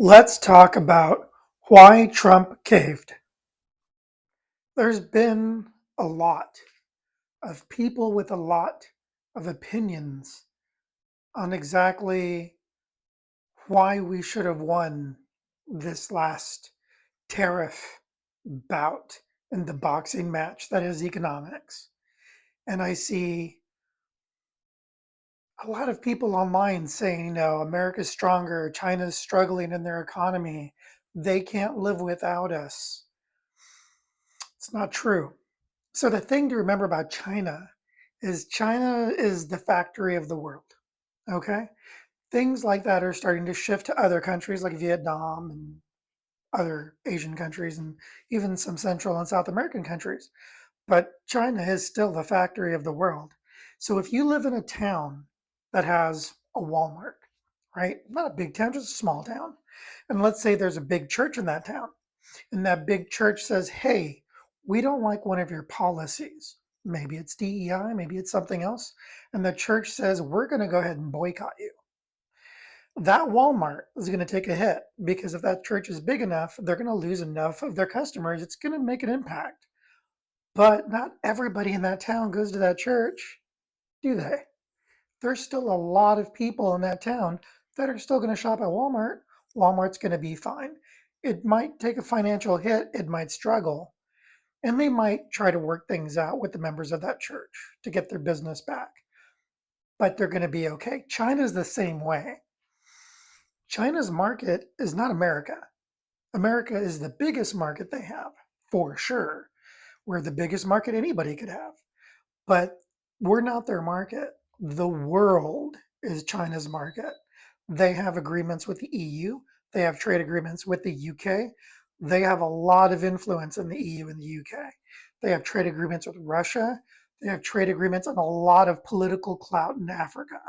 Let's talk about why Trump caved. There's been a lot of people with a lot of opinions on exactly why we should have won this last tariff bout in the boxing match that is economics. And I see a lot of people online saying, America's stronger, China's struggling in their economy, they can't live without us. It's not true. So the thing to remember about China is the factory of the world. Okay? Things like that are starting to shift to other countries like Vietnam and other Asian countries and even some Central and South American countries. But China is still the factory of the world. So if you live in a town that has a Walmart, right? Not a big town, just a small town. And let's say there's a big church in that town and that big church says, hey, we don't like one of your policies. Maybe it's DEI, maybe it's something else. And the church says, we're going to go ahead and boycott you. That Walmart is going to take a hit because if that church is big enough, they're going to lose enough of their customers. It's going to make an impact. But not everybody in that town goes to that church, do they? There's still a lot of people in that town that are still going to shop at Walmart. Walmart's going to be fine. It might take a financial hit, it might struggle, and they might try to work things out with the members of that church to get their business back, but they're going to be okay. China's the same way. China's market is not America. America is the biggest market they have, for sure. We're the biggest market anybody could have, but we're not their market. The world is China's market. They have agreements with the EU, they have trade agreements with the UK. They have a lot of influence in the EU and the UK. They have trade agreements with Russia. They have trade agreements on a lot of political clout in Africa.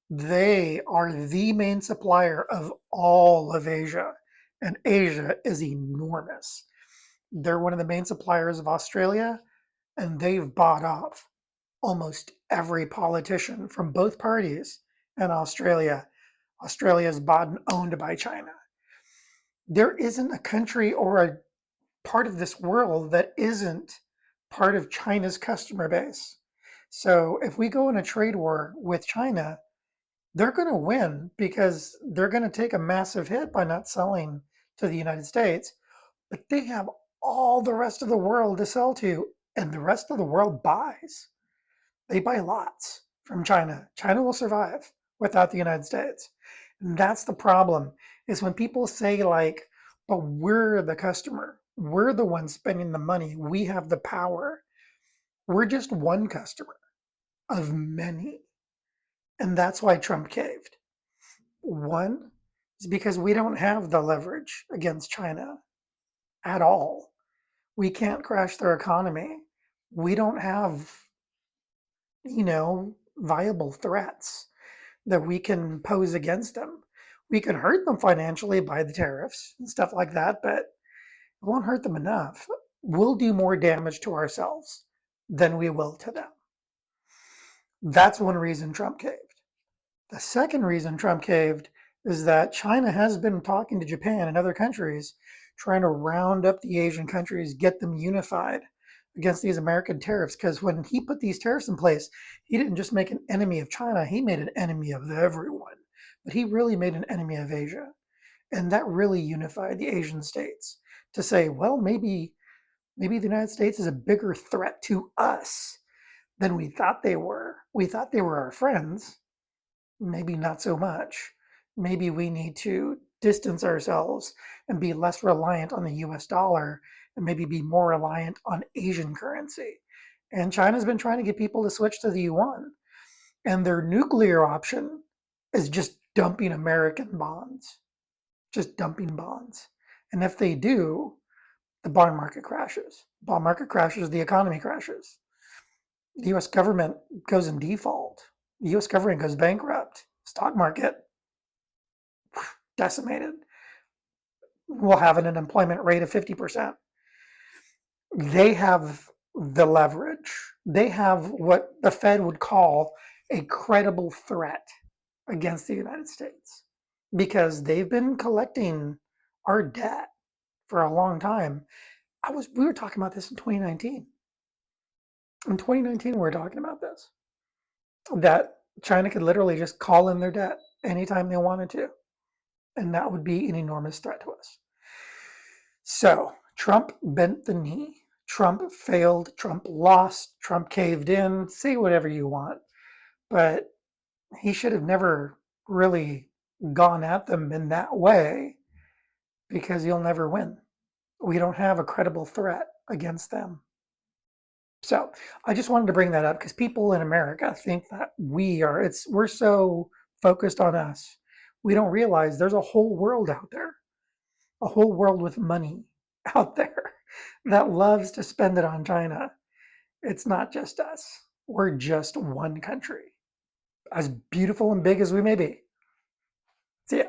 They are the main supplier of all of Asia, and Asia is enormous. They're one of the main suppliers of Australia, and they've bought off almost every politician from both parties in Australia. Australia is bought and owned by China. There isn't a country or a part of this world that isn't part of China's customer base. So if we go in a trade war with China, they're going to win because they're going to take a massive hit by not selling to the United States, but they have all the rest of the world to sell to, and the rest of the world buys. They buy lots from China. China will survive without the United States. And that's the problem is when people say like, but we're the customer. We're the ones spending the money. We have the power. We're just one customer of many. And that's why Trump caved. One is because we don't have the leverage against China at all. We can't crash their economy. We don't have, viable threats that we can pose against them. We can hurt them financially by the tariffs and stuff like that, but it won't hurt them enough. We'll do more damage to ourselves than we will to them. That's one reason Trump caved. The second reason Trump caved is that China has been talking to Japan and other countries, trying to round up the Asian countries, get them unified against these American tariffs. Because when he put these tariffs in place, he didn't just make an enemy of China, he made an enemy of everyone. But he really made an enemy of Asia. And that really unified the Asian states to say, well, maybe the United States is a bigger threat to us than we thought they were. We thought they were our friends, maybe not so much. Maybe we need to distance ourselves and be less reliant on the US dollar and maybe be more reliant on Asian currency. And China's been trying to get people to switch to the yuan. And their nuclear option is just dumping American bonds, just dumping bonds. And if they do, the bond market crashes. Bond market crashes, the economy crashes. The US government goes in default. The US government goes bankrupt. Stock market decimated. We'll have an unemployment rate of 50%. They have the leverage. They have what the Fed would call a credible threat against the United States. because they've been collecting our debt for a long time. We were talking about this in 2019. In 2019, we were talking about this, that China could literally just call in their debt anytime they wanted to, and that would be an enormous threat to us. So Trump bent the knee. Trump failed. Trump lost. Trump caved in. Say whatever you want. But he should have never really gone at them in that way because you'll never win. We don't have a credible threat against them. So I just wanted to bring that up because people in America think that we're so focused on us. We don't realize there's a whole world out there, a whole world with money out there that loves to spend it on China. It's not just us. We're just one country, as beautiful and big as we may be. See ya.